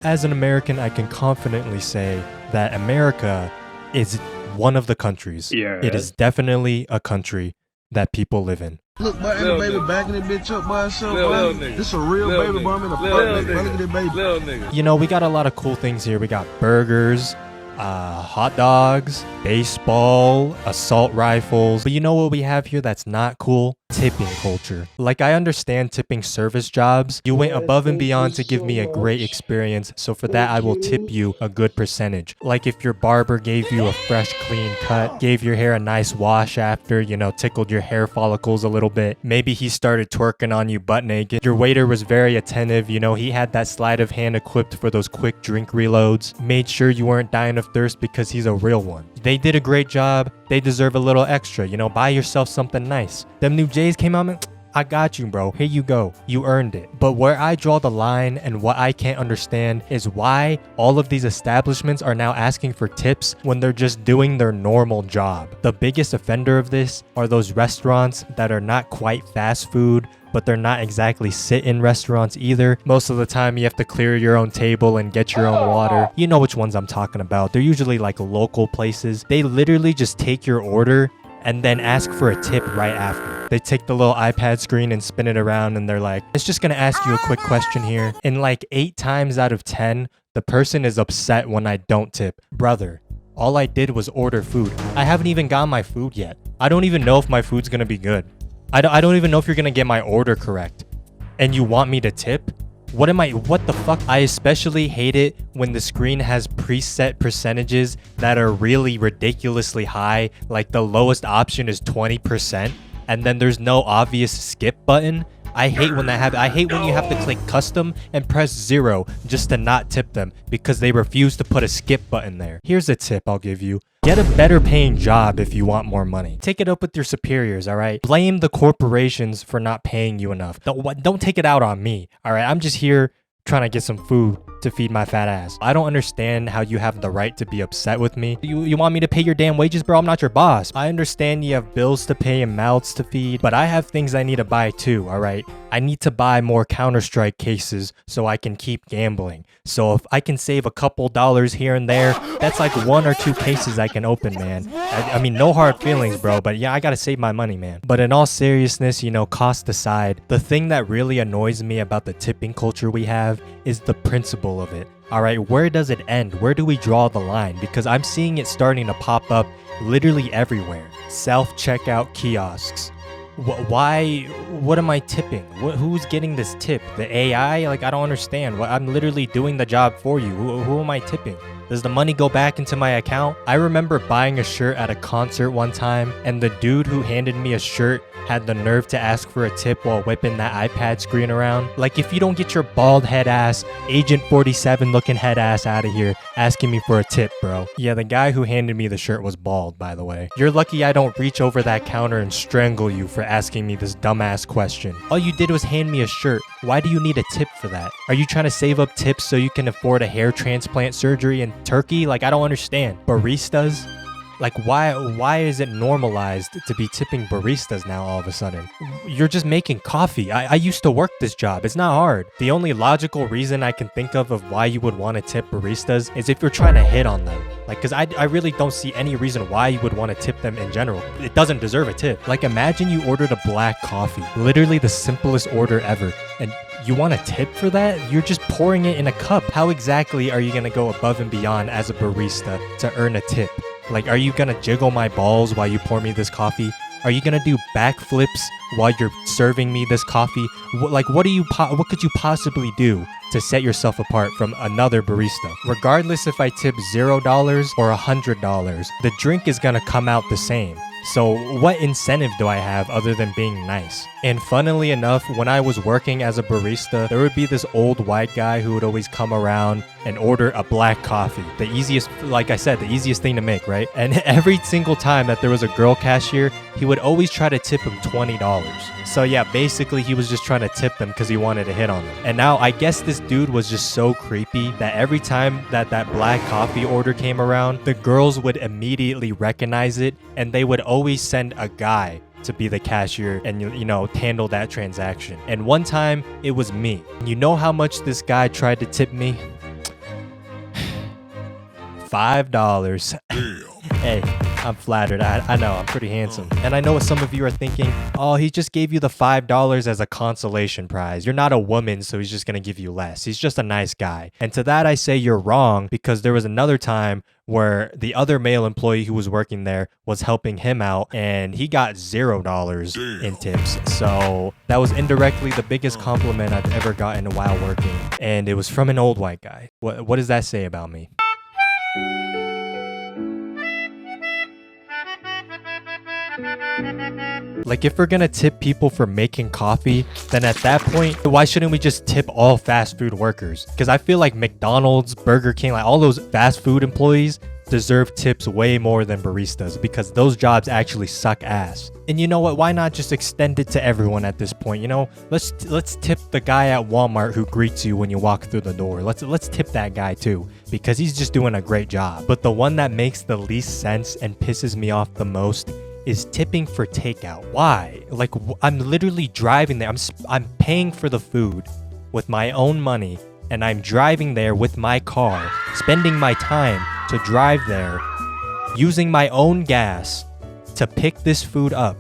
As an American, I can confidently say that America is one of the countries. Yeah. It is definitely a country that people live in. Look, boy, ain't a baby backing that bitch up by herself, boy. This a real baby, boy. I'm in a apartment, boy. Look at that baby. Little nigga. You know, we got a lot of cool things here. We got burgers, hot dogs, baseball, assault rifles. But you know what we have here that's not cool? Tipping culture. Like, I understand tipping service jobs. You went above and beyond to give me a great experience, so for that I will tip you a good percentage. Like if your barber gave you a fresh clean cut, gave your hair a nice wash after, you know, tickled your hair follicles a little bit. Maybe he started twerking on you butt naked. Your waiter was very attentive, you know, he had that sleight of hand equipped for those quick drink reloads. Made sure you weren't dying of thirst because he's a real one. They did a great job. They deserve a little extra, you know, buy yourself something nice. Them new J's came out, man, I got you, bro. Here you go. You earned it. But where I draw the line and what I can't understand is why all of these establishments are now asking for tips when they're just doing their normal job. The biggest offender of this are those restaurants that are not quite fast food, but they're not exactly sit-in restaurants either. Most of the time you have to clear your own table and get your own water. You know which ones I'm talking about. They're usually like local places. They literally just take your order and then ask for a tip right after. They take the little iPad screen and spin it around and they're like, it's just gonna ask you a quick question here. And like 8 times out of 10, the person is upset when I don't tip. Brother, all I did was order food. I haven't even got my food yet. I don't even know if my food's gonna be good. I don't even know if you're gonna get my order correct. And you want me to tip? What the fuck? I especially hate it when the screen has preset percentages that are really ridiculously high. Like the lowest option is 20%. And then there's no obvious skip button. I hate when that happens. I hate when you have to click custom and press 0 just to not tip them because they refuse to put a skip button there. Here's a tip I'll give you. Get a better paying job if you want more money. Take it up with your superiors, all right? Blame the corporations for not paying you enough. Don't take it out on me, all right? I'm just here trying to get some food to feed my fat ass. I don't understand how you have the right to be upset with me. You want me to pay your damn wages, bro? I'm not your boss. I understand you have bills to pay and mouths to feed, but I have things I need to buy too, all right? I need to buy more Counter-Strike cases so I can keep gambling. So if I can save a couple dollars here and there, that's like 1 or 2 cases I can open, man. I mean, no hard feelings, bro, but yeah, I gotta save my money, man. But in all seriousness, you know, cost aside, the thing that really annoys me about the tipping culture we have is the principle of it. All right, where does it end? Where do we draw the line? Because I'm seeing it starting to pop up literally everywhere. Self-checkout kiosks. Why? What am I tipping? Who's getting this tip? The AI? Like, I don't understand. I'm literally doing the job for you. Who am I tipping? Does the money go back into my account? I remember buying a shirt at a concert one time, and the dude who handed me a shirt had the nerve to ask for a tip while whipping that iPad screen around. Like, if you don't get your bald head ass, Agent 47 looking head ass out of here asking me for a tip, bro. Yeah, the guy who handed me the shirt was bald, by the way. You're lucky I don't reach over that counter and strangle you for asking me this dumbass question. All you did was hand me a shirt. Why do you need a tip for that? Are you trying to save up tips so you can afford a hair transplant surgery in Turkey? Like, I don't understand. Baristas? Like, why is it normalized to be tipping baristas now all of a sudden? You're just making coffee. I used to work this job. It's not hard. The only logical reason I can think of why you would want to tip baristas is if you're trying to hit on them. Like, because I really don't see any reason why you would want to tip them in general. It doesn't deserve a tip. Like, imagine you ordered a black coffee. Literally the simplest order ever. And you want a tip for that? You're just pouring it in a cup. How exactly are you going to go above and beyond as a barista to earn a tip? Like, are you gonna jiggle my balls while you pour me this coffee? Are you gonna do backflips while you're serving me this coffee? What could you possibly do to set yourself apart from another barista? Regardless if I tip $0 or $100, the drink is gonna come out the same. So what incentive do I have other than being nice? And funnily enough, when I was working as a barista, there would be this old white guy who would always come around and order a black coffee. The easiest, like I said, the easiest thing to make, right? And every single time that there was a girl cashier, he would always try to tip him $20. So yeah, basically he was just trying to tip them because he wanted to hit on them. And now I guess this dude was just so creepy that every time that black coffee order came around, the girls would immediately recognize it and they would always send a guy to be the cashier and, you know, handle that transaction. And one time it was me. You know how much this guy tried to tip me? $5. Hey, I'm flattered. I know, I'm pretty handsome. And I know what some of you are thinking, oh, he just gave you the $5 as a consolation prize. You're not a woman, so he's just gonna give you less. He's just a nice guy. And to that I say you're wrong, because there was another time where the other male employee who was working there was helping him out and he got $0 in tips. So that was indirectly the biggest compliment I've ever gotten while working. And it was from an old white guy. What does that say about me? Like, if we're gonna tip people for making coffee, then at that point, why shouldn't we just tip all fast food workers? Because I feel like McDonald's, Burger King, like all those fast food employees deserve tips way more than baristas, because those jobs actually suck ass. And you know what? Why not just extend it to everyone at this point? You know, let's tip the guy at Walmart who greets you when you walk through the door. Let's tip that guy too, because he's just doing a great job. But the one that makes the least sense and pisses me off the most is tipping for takeout. Why? Like, I'm literally driving there. I'm paying for the food with my own money, and I'm driving there with my car, spending my time to drive there, using my own gas to pick this food up,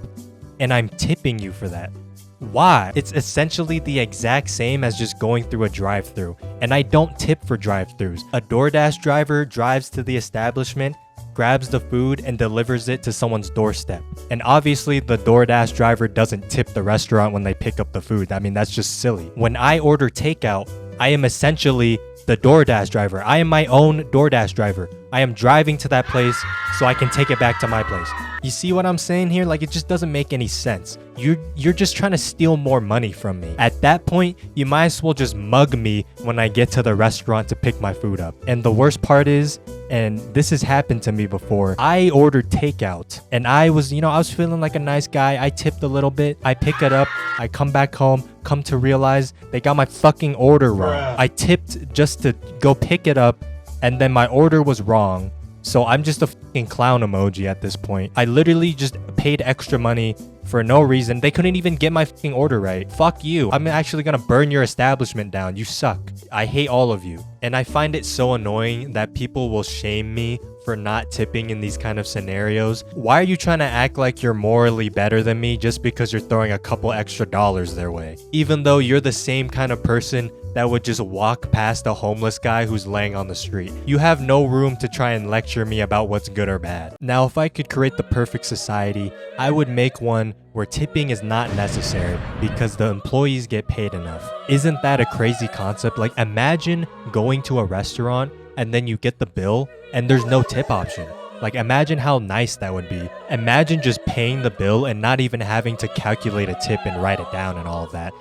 and I'm tipping you for that. Why? It's essentially the exact same as just going through a drive-thru, and I don't tip for drive-thrus. A DoorDash driver drives to the establishment, grabs the food, and delivers it to someone's doorstep. And obviously, the DoorDash driver doesn't tip the restaurant when they pick up the food. I mean, that's just silly. When I order takeout, I am essentially the DoorDash driver. I am my own DoorDash driver. I am driving to that place so I can take it back to my place. You see what I'm saying here? Like, it just doesn't make any sense. You're just trying to steal more money from me. At that point, you might as well just mug me when I get to the restaurant to pick my food up. And the worst part is, and this has happened to me before, I ordered takeout and I was feeling like a nice guy. I tipped a little bit. I pick it up. I come back home, come to realize they got my fucking order wrong. I tipped just to go pick it up, and then my order was wrong. So I'm just a fucking clown emoji at this point. I literally just paid extra money for no reason. They couldn't even get my fucking order right. Fuck you. I'm actually gonna burn your establishment down. You suck. I hate all of you. And I find it so annoying that people will shame me for not tipping in these kind of scenarios. Why are you trying to act like you're morally better than me just because you're throwing a couple extra dollars their way? Even though you're the same kind of person that would just walk past a homeless guy who's laying on the street. You have no room to try and lecture me about what's good or bad. Now, if I could create the perfect society, I would make one where tipping is not necessary because the employees get paid enough. Isn't that a crazy concept? Like, imagine going to a restaurant and then you get the bill and there's no tip option. Like, imagine how nice that would be. Imagine just paying the bill and not even having to calculate a tip and write it down and all of that.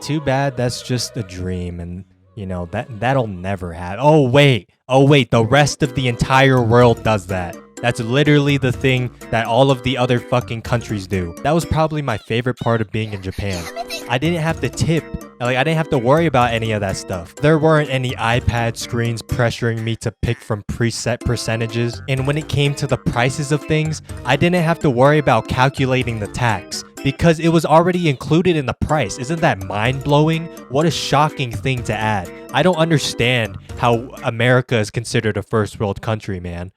Too bad that's just a dream, and you know, that'll never happen. Oh wait, the rest of the entire world does that. That's literally the thing that all of the other fucking countries do. That was probably my favorite part of being in Japan. I didn't have to tip. Like, I didn't have to worry about any of that stuff. There weren't any iPad screens pressuring me to pick from preset percentages. And when it came to the prices of things, I didn't have to worry about calculating the tax because it was already included in the price. Isn't that mind-blowing? What a shocking thing to add. I don't understand how America is considered a first world country, man.